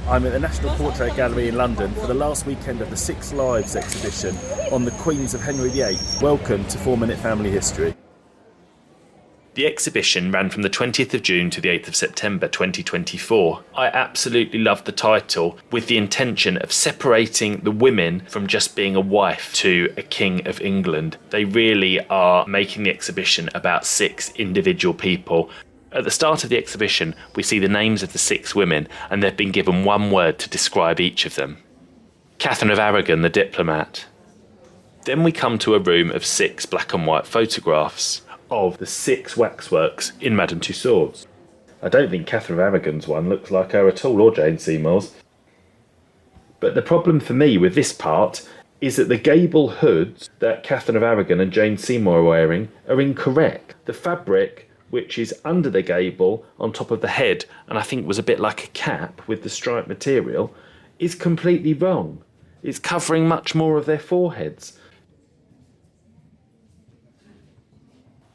I'm at the National Portrait Gallery in London for the last weekend of the Six Lives exhibition on the Queens of Henry VIII. Welcome to 4 Minute Family History. The exhibition ran from the 20th of June to the 8th of September 2024. I absolutely loved the title, with the intention of separating the women from just being a wife to a king of England. They really are making the exhibition about 6 individual people. At the start of the exhibition, we see the names of the 6 women, and they've been given one word to describe each of them. Catherine of Aragon, the diplomat. Then we come to a room of 6 black and white photographs of the 6 waxworks in Madame Tussauds. I don't think Catherine of Aragon's one looks like her at all, or Jane Seymour's. But the problem for me with this part is that the gable hoods that Catherine of Aragon and Jane Seymour are wearing are incorrect. The fabric, which is under the gable on top of the head, and I think was a bit like a cap with the striped material, is completely wrong. It's covering much more of their foreheads.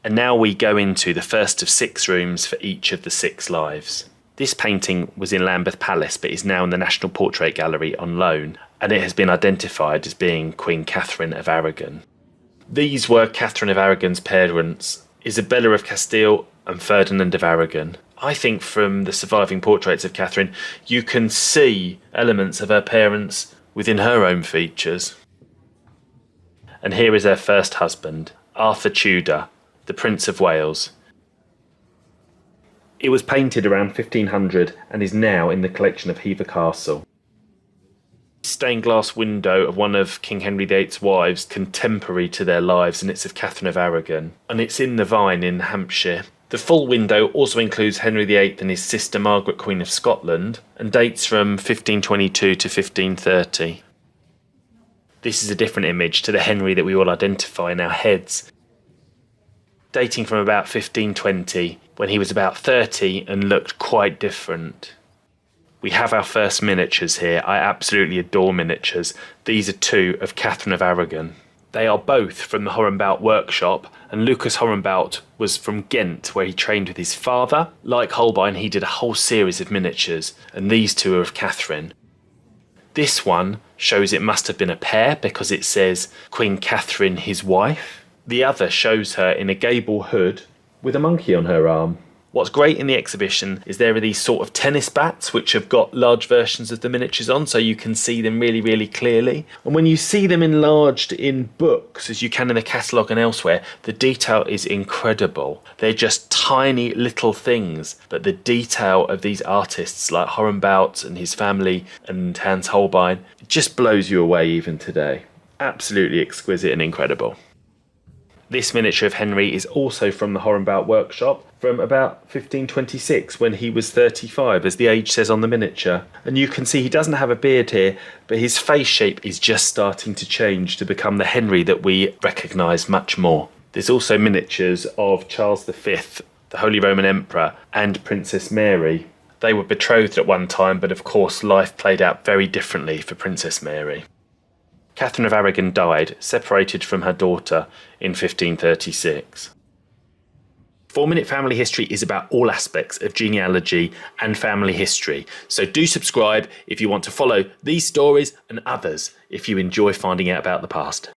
And now we go into the first of 6 rooms for each of the 6 lives. This painting was in Lambeth Palace, but is now in the National Portrait Gallery on loan, and it has been identified as being Queen Catherine of Aragon. These were Catherine of Aragon's parents, Isabella of Castile and Ferdinand of Aragon. I think from the surviving portraits of Catherine, you can see elements of her parents within her own features. And here is her first husband, Arthur Tudor, the Prince of Wales. It was painted around 1500 and is now in the collection of Hever Castle. Stained glass window of one of King Henry VIII's wives, contemporary to their lives, and it's of Catherine of Aragon, and it's in the Vine in Hampshire. The full window also includes Henry VIII and his sister Margaret, Queen of Scotland, and dates from 1522 to 1530. This is a different image to the Henry that we all identify in our heads, dating from about 1520, when he was about 30 and looked quite different. We have our first miniatures here. I absolutely adore miniatures. These are 2 of Catherine of Aragon. They are both from the Hornbout workshop, and Lucas Hornbout was from Ghent, where he trained with his father. Like Holbein, he did a whole series of miniatures, and these 2 are of Catherine. This one shows it must have been a pair, because it says Queen Catherine, his wife. The other shows her in a gable hood with a monkey on her arm. What's great in the exhibition is there are these sort of tennis bats which have got large versions of the miniatures on, so you can see them really, really clearly. And when you see them enlarged in books, as you can in the catalogue and elsewhere, the detail is incredible. They're just tiny little things, but the detail of these artists like Hornbout and his family and Hans Holbein, it just blows you away even today. Absolutely exquisite and incredible. This miniature of Henry is also from the Hornbout workshop from about 1526, when he was 35, as the age says on the miniature. And you can see he doesn't have a beard here, but his face shape is just starting to change to become the Henry that we recognise much more. There's also miniatures of Charles V, the Holy Roman Emperor, and Princess Mary. They were betrothed at one time, but of course life played out very differently for Princess Mary. Catherine of Aragon died, separated from her daughter, in 1536. 4 Minute Family History is about all aspects of genealogy and family history, so do subscribe if you want to follow these stories and others if you enjoy finding out about the past.